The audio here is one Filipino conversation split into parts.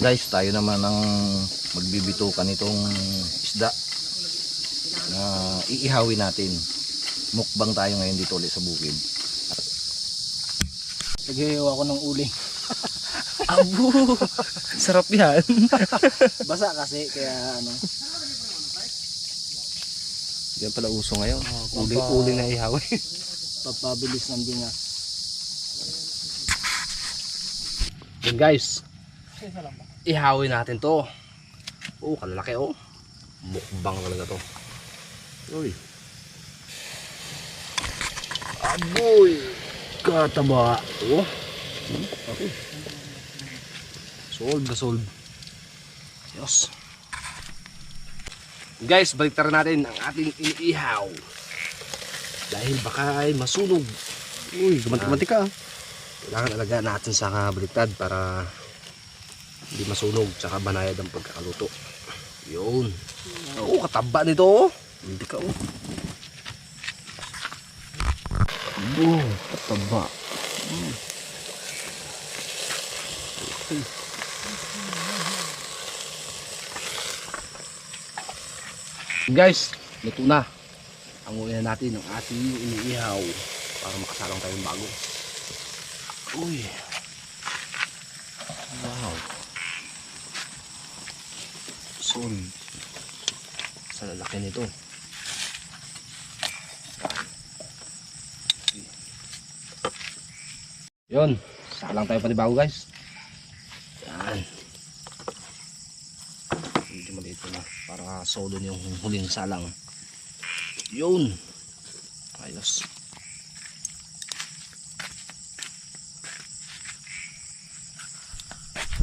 Guys, tayo naman ang magbibitukan nitong isda na iihawin natin. Mukbang tayo ngayon dito ulit sa bukid. Naghihiwa ako ng uling. Abo! Sarap yan. Basa kasi kaya ano. Yan pala uso ngayon. Uling na ihawin. Papabilis ng binga. Yan guys. Ihawin natin to. Oh, kalalaki oh. Mukbang talaga to. Uy. Aboy! Kataba. Oh. Okay. Solve na solve. Yes. Guys, baliktaran natin ang ating iniihaw. Dahil baka ay masunog. Uy, gumanti ka. Kailangan alagaan natin sa baliktad para hindi masunog tsaka banayad ang pagkakaluto. Yun. Oo, kataba nito oh. Hindi ka oh. Oh, kataba. Okay. Guys, luto na. Anguin na natin ang ating iniihaw para makasalang tayong bago. Uy. Wow. Solid. Sa lalaki nito. Yun. Salang tayo panibago guys. Yan. Medyo maliit na. Para solo yung huling salang. Yun. Ayos.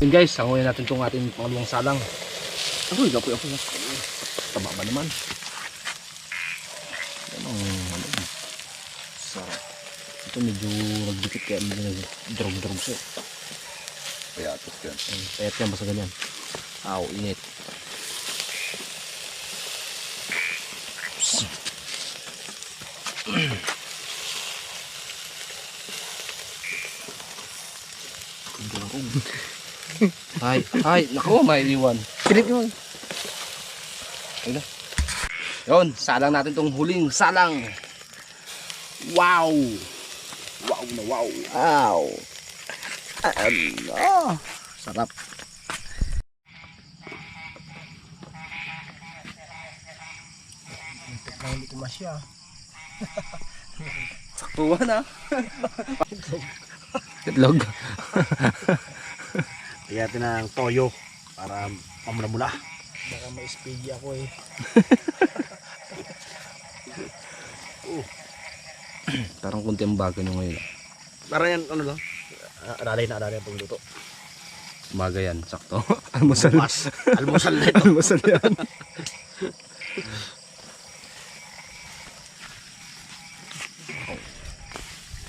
Yun guys, hanguin natin itong ating pangalawang salang. Uy, gapoy ako. Taba ba naman? Yan ang ano. Sarap. Ito medyo nagdikit kaya medyo nag-drog-drog siya. Payatot yan. Payat yan basta ganyan. Aw, init. Ay, naku, may iwan. Pilit yun. Ayun na. Yun, salang natin tong huling salang. Wow! Wow na wow. Wow! Ano? Sarap. Hindi ko masya. Saktuhan ah. Itlog. Kaya natin ng toyo para pamula-mula. Baka may speedy ako eh. Parang kunti ang bago nyo ngayon. Parang yan, ano lang, alalay ang pagluto. Baga yan, sakto. Almusal. Almusal na ito. Almusal yan.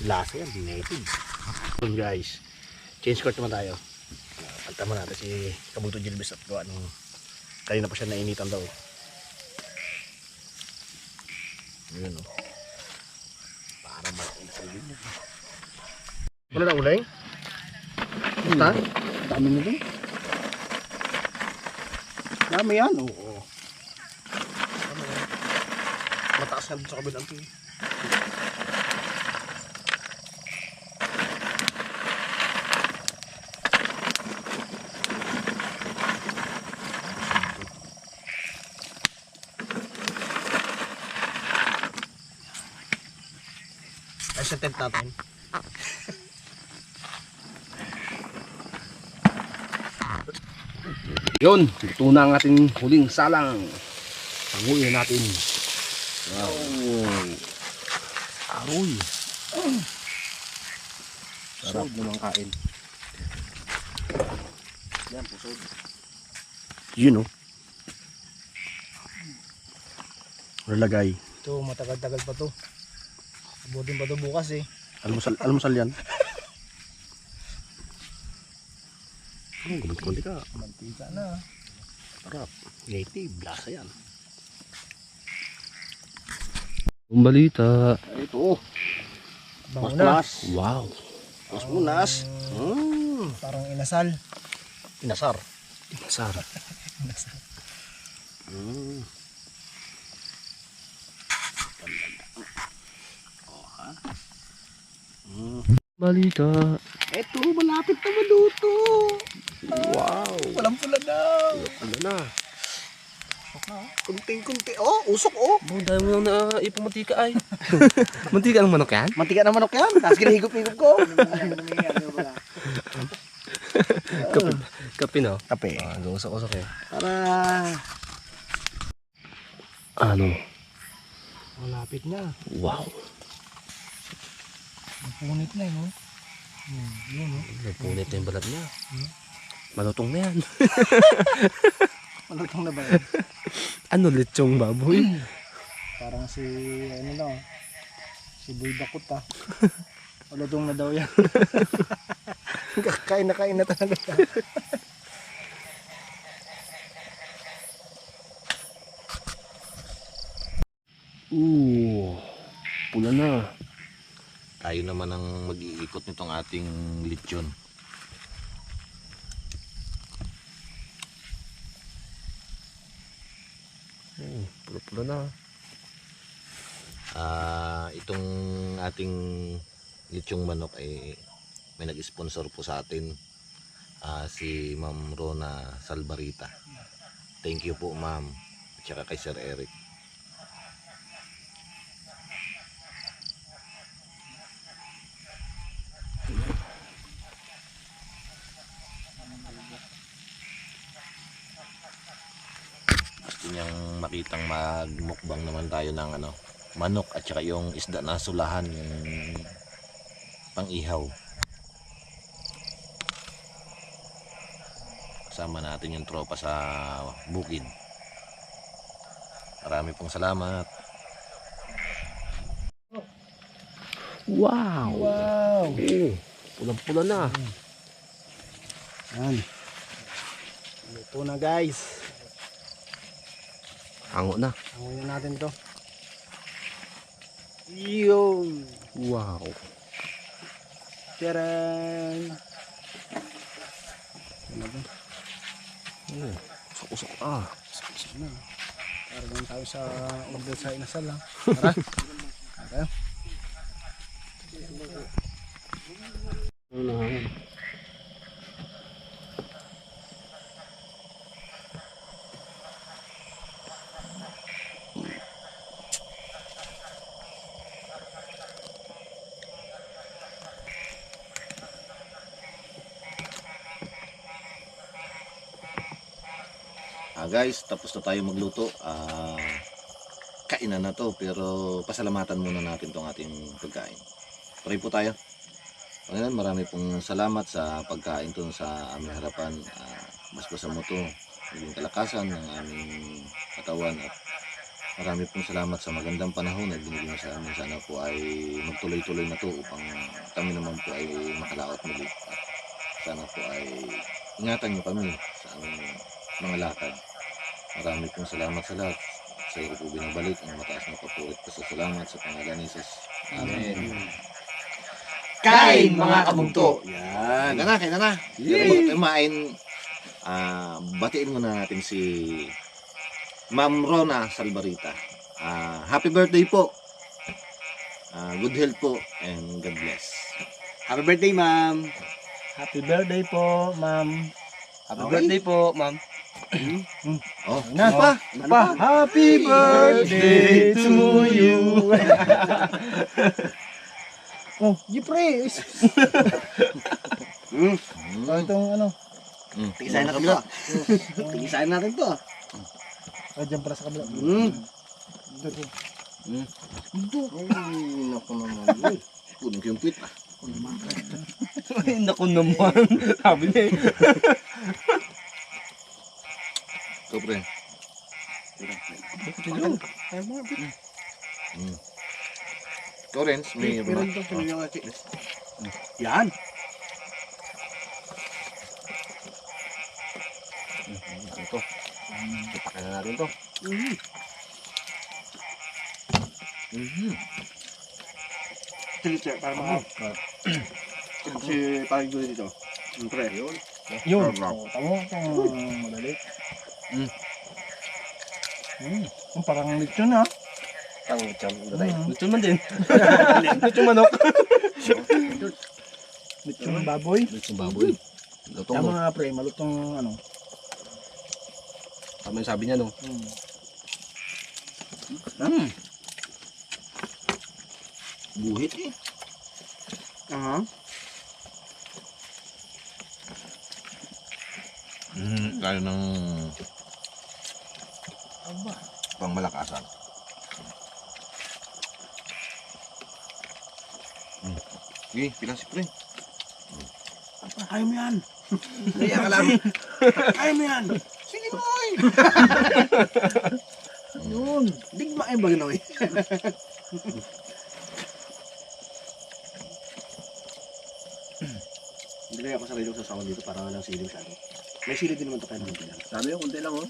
Lasa yan, native. So guys, change court naman tayo. Pagtama natin si Kabuto Gilbis at gawa nung kanina pa siya nainitan daw. Yun o. Para malaking sa yun. Ano na uling? Basta? Dami na dun. Dami yan, oo. Ano yan? Mataas yan sa kabilang ito. Ay, sa tent natin. Yun, luto na ang ating huling salang. Hanguin natin. Wow. Aroy. Sarap namang kain. Yan, pusod. Yun o. Nalagay. Ito, matagal-tagal pa to. Abutin pa to bukas eh. Almusal yan. Gumanti ka. Mantika na. Sarap. Native. Lasa yan. Ang balita. Ito. Bango na. Wow. Mas munas. Parang inasal. Inasar. Sarap. Balita. Eto, malapit na maluto. Wow. Walang pula na. Ano na? Kunting-kunti. Oh, usok oh. Oh, dahil mo na ipong mantika ay. Mantika ng manok yan? Mantika ng manok yan. Tapos kinahigop-higop ko. Kape no? Kape. Ah, usok-usok eh. Para Ano? Malapit na. Wow. Punit na yun. Yun oh. Nagpunit na yung balat niya. Malutong na yan. Malutong na ba yun? Ano lechong baboy? Parang si ano na oh. Si Boy Dakot ah. Malutong na daw yan. Kain na talaga. Pula na. Tayo naman ang mag-iikot nitong ating lechon. Pula-pula na. Itong ating lechong manok ay may nag-sponsor po sa atin, si Ma'am Rona Salbarita. Thank you po ma'am, at saka kay Sir Eric. Gusto niyang makitang magmukbang naman tayo ng manok at saka yung isda na sulahan, yung pang-ihaw. Kasama natin yung tropa sa bukid. Marami pong salamat. Wow. Wow. Pulang-pula na. Yan. Luto na guys. Hango na. Hanguin natin to. Yun. Wow. Tcharan. Usok-usok ah. Sana. Para naman tayo sa order sa inasal ha. Tara. Tara. Guys, tapos na tayo magluto. Kainan na to, pero pasalamatan muna natin tong ating pagkain. Pray po tayo. Panginoon, marami pong salamat sa pagkain to sa aming harapan. Basbasan mo to, maging kalakasan ng aming katawan, at marami pong salamat sa magandang panahon na binigyan mo sa amin. Sana po ay magtuloy-tuloy na to upang kami naman po ay makalaot muli. At sana po ay ingatan niyo kami sa aming mga lakad. Marami pong salamat sa lahat. Sa iyo po binabalik ang mataas na papuri at pasasalamat sa pangalan ni Jesus. Amen. kain mga kabugto. Yan. Kaya na. Pero kumain, batiin muna natin si Ma'am Rona Salbarita. Happy birthday po. Good health po and God bless. Happy birthday, ma'am. Happy birthday po, ma'am. Happy Okay. birthday po, ma'am. Oh, Na. ano pa? Ano pa? Happy birthday to you. Oh, Jipre. Oh, itong ano. Tigisahin natin to. Tigisahin natin to. Oh, dyan para sa kabila. Dito. Ay, naku naman. Kunin ko yung pit. Ay, naku naman. Sabi niya eh. Ito, pre. Ikaw, Renz, may Meron to. Yan. Ito. Ipakan na natin to. Sige, para mga. Kasi parang gulo dito. Siyempre. Yun. Oh, tama kung madali. Kung parang lechon ha. Ang lechon. Mm. Lechon man din. Lechon manok. Lechon baboy. Lechon baboy. Lutong mo. Tama nga pre, malutong ano. Tama yung sabi niya, no? Buhit eh. Aha. Tayo ng pang malakasan. Sige, pilas pre. Kaya mo yan. Naiya ka lang. Kaya mo yan. Sige mo, oy. Yun. Digma yung bagay na, oy. Hindi kaya ako sa kayo sa dito para lang sili masyado. May sili din naman ito kaya naman. Sabi yung kunti lang, oh.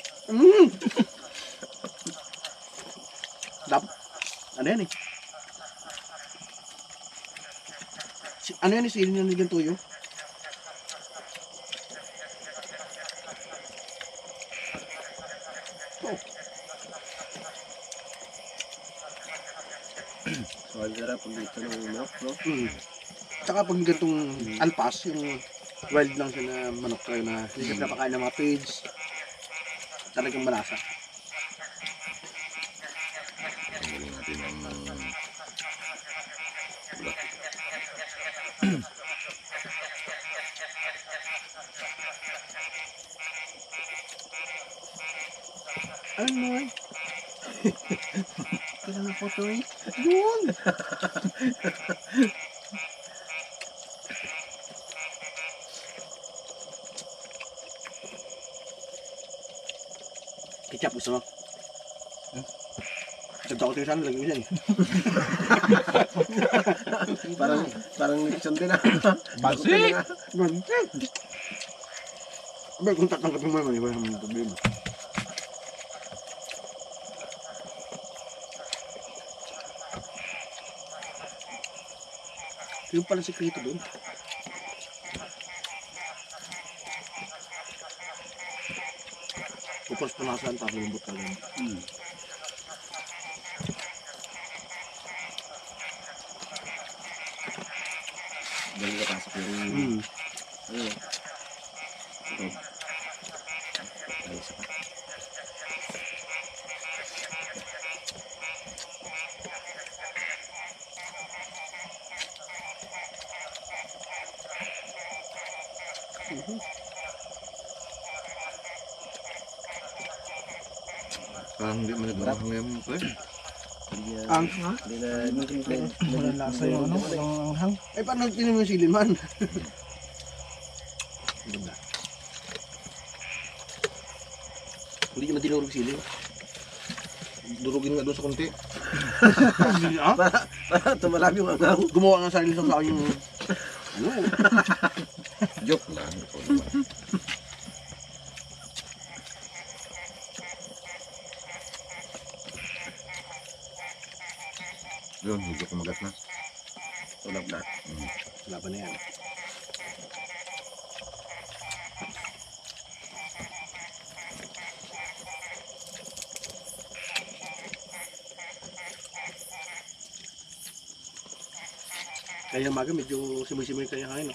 Dapat, ano yan eh? Ano yan yung sili niya ng tuyo? So, ang sarap pag dito ng manok, no? Tsaka pag gantong alpas, yung wild lang siya na manok kayo na hindi siya pinapakain ng mga pigs. Talagang malasa. Tanggalin natin ang ulat. Ano eh? Kailangan ko to eh. Yun! Ketchup gusto mo? Ketchup ako tayo sana, lagyan mo dyan. Parang lechon din ah. Basik! Basik! Abay, kung tatangkapin mo naman, iba naman yung problema. Yung pala sikreto doon. Tapos punasan, tapos lambot ka lang. Dali ka pasok yung Hmm. ay isa pa. Parang hindi mo nagmarang ngayon pre. Ang ha? Walang lasa yung ano, walang anghang. Eh, paano tinan mo yung silin man? Ganda. Hindi naman dinurog silin. Durugin nga doon sa konti. Ah? Para tumalab yung anghang. Gumawa ng sarili sa akin yung... Ano? Joke lang. Ikaw naman. Yun, medyo kumagat na. Tulab na. Laban na yan. Kaya maga medyo simoy-simoy kaya hangin.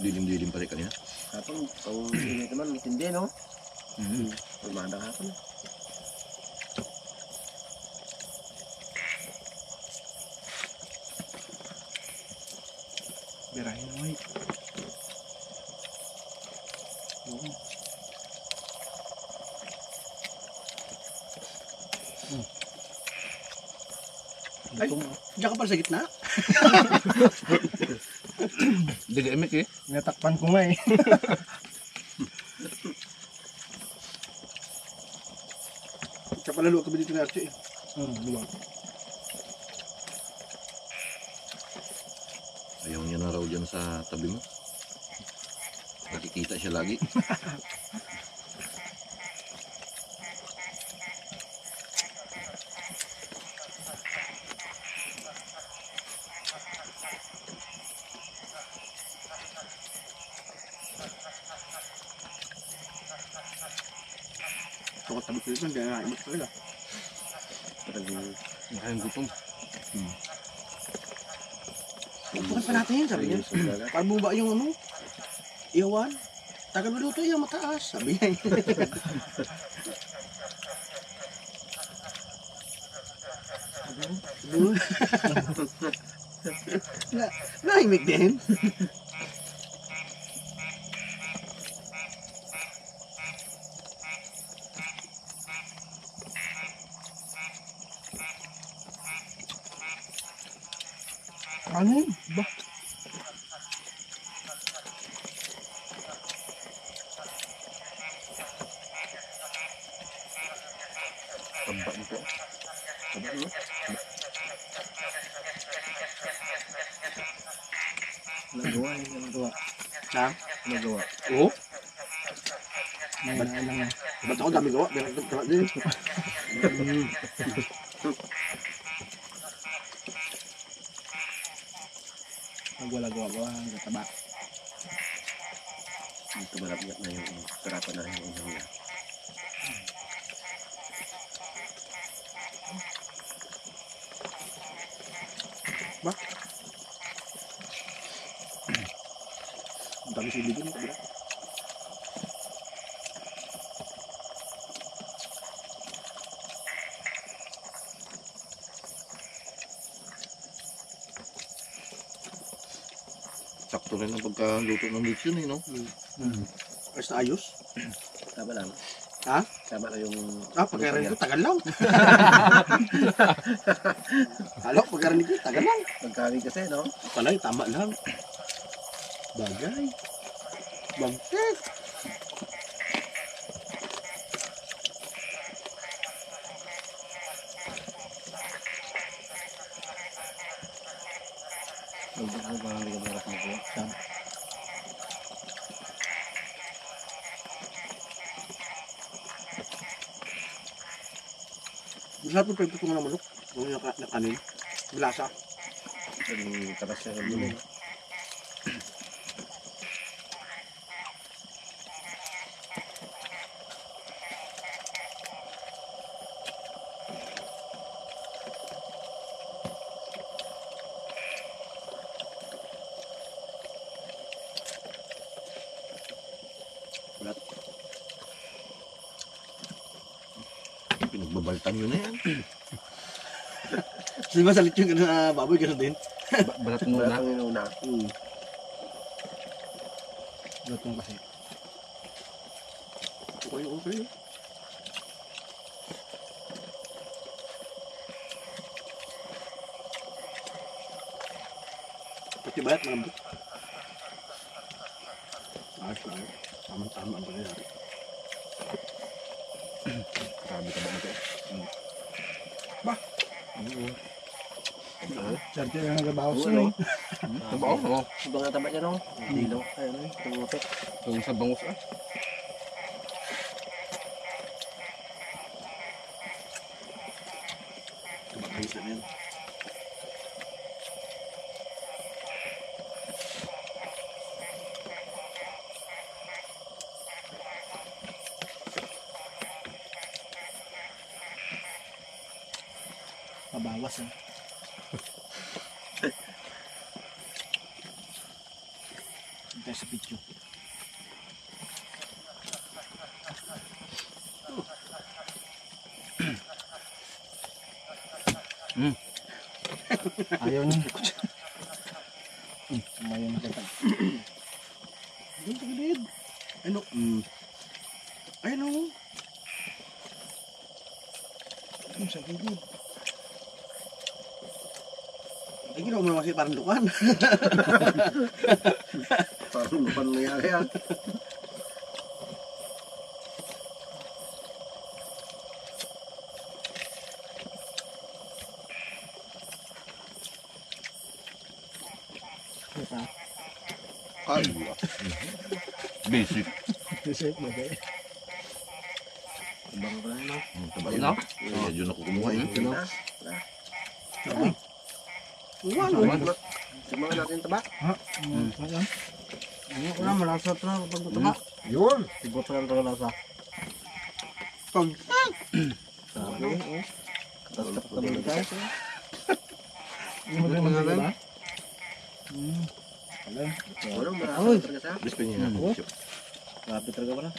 Dilim-dilim pa rin kanina. Kapag pang init naman, matindi no? Pagmanda kapag. Birahin mo eh. Ay, diyan ka pala sa gitna? Hindi ka imik eh. Natakpan ko nga eh. Siya pala luwag kami dito na Archie eh. Luwag. Ayaw niya na raw dyan sa tabi mo. Nakikita siya lagi. Sabi ko ito, hindi na naimik talaga. Talagang nakayang gutom. Bukan pa natin, sabi niya. Para buba yung ano, iwan. Tagal maluto yan, mataas. Sabi niya. Naimik din. Ano yun? Ba? Tamba nito. Tamba no? Nagawa yun, nagawa. Ha? Nagawa. Oo. May naalang na. Ba't ako dami gawa? Gawa din. Nagwala-gawa ang kataba. Dito malapit na yung karapan na yung unang niya. Ang dami sili din. Kabila. Sakto rin ang pagkaluto ng lechon eh, no? Ayos na ayos. Tama lang. Ha? Tama na yung... Pagkarinig ko, tagal lang. Halo, pagkarinig ko, tagal lang. Pagkari kasi, no? Palay, tama lang. Bagay. Bagay. Hindi ako parang hindi ka marap mo po. Masarap yung pagpito ng manok. Yung nakanin. Malasa. Yung taras siya ng bulo. Pinagbabaltan nyo na yan. Kasi masalit yung baboy, gano'n din. Balat mo na. Balat mo na. Lutong kasi. Okay, okay. Pati bayat, malambot. Ayos lang. Tama-tama ang bagay natin. Grabe ka ba ito? Sarte na nagabaho Oo, siya. no? eh. Taba ako, no? Ibang nga taba niya, no? Hindi daw. Ayun, tumutot. Yung sa bangus, ah. Ayos lang yan. Mabawas eh. Hintay sa picture. Ayaw niya. Ayaw na kita. Doon sa gilid. Ano? Ayun o. Yung sa gilid. Ay, ginawa mo naman kasi parang lukan. Parang lupan nangyari, ah. Kita. Ay, basic. Isip mo ba? Ibang pa lang, no? Taba yun. Medyo na kukumuha eh. Ano? Sumawa natin taba. Ha? Ano? Ano ko lang, malasa ito na kapag taba. Yun! Sigot lang ito malasa. Pag Bispin niya na. Grabe talaga pala.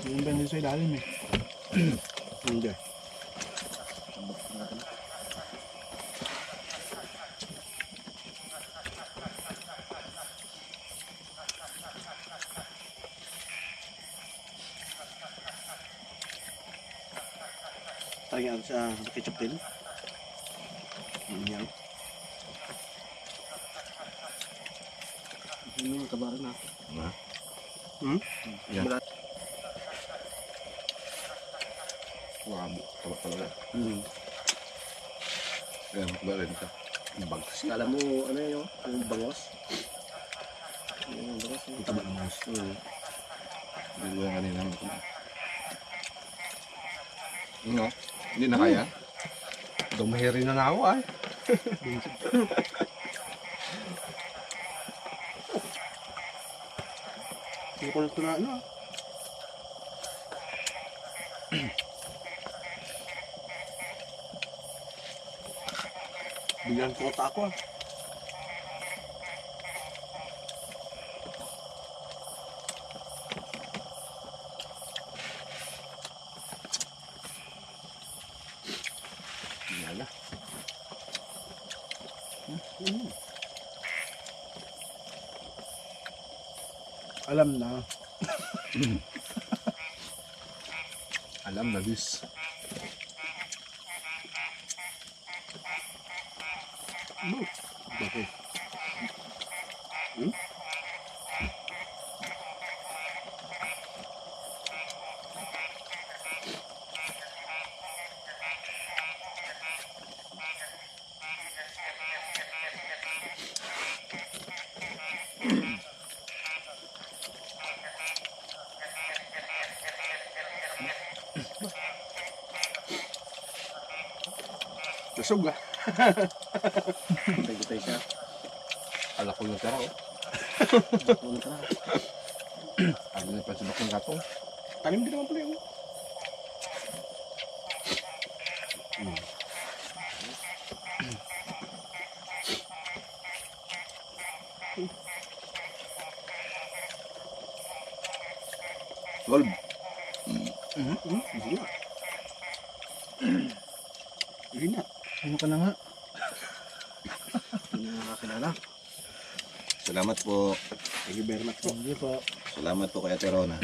yung benda sa ilalim eh. Hindi. Tagyan sa ketchup din. Yan. Hindi mo kabaran na. Ha? Hmm? Yan. Grabe. Tama talaga. Yan, ba rin ka? Bangos. Kala mo, ano yun? Yung bangos? Yung bangos. Ito ba naman? Hindi ko yung kanina. No? Hindi na kaya? Dumahiri na nga ako ay. Hindi ko na ano. Bigyan ko ako ah. Yala. Alam na. Alam na this. Okay. Lusog ah. Tay siya. Ala ko yung tara oh. Ano ka na? Ano na pa sa bakong gatong. Tanim din naman pala yun. Gold. Hindi na. Ano ka na nga? Hindi na nakakilala. Salamat po. Thank you very much po. Hindi po. Salamat po kay Ate Rona.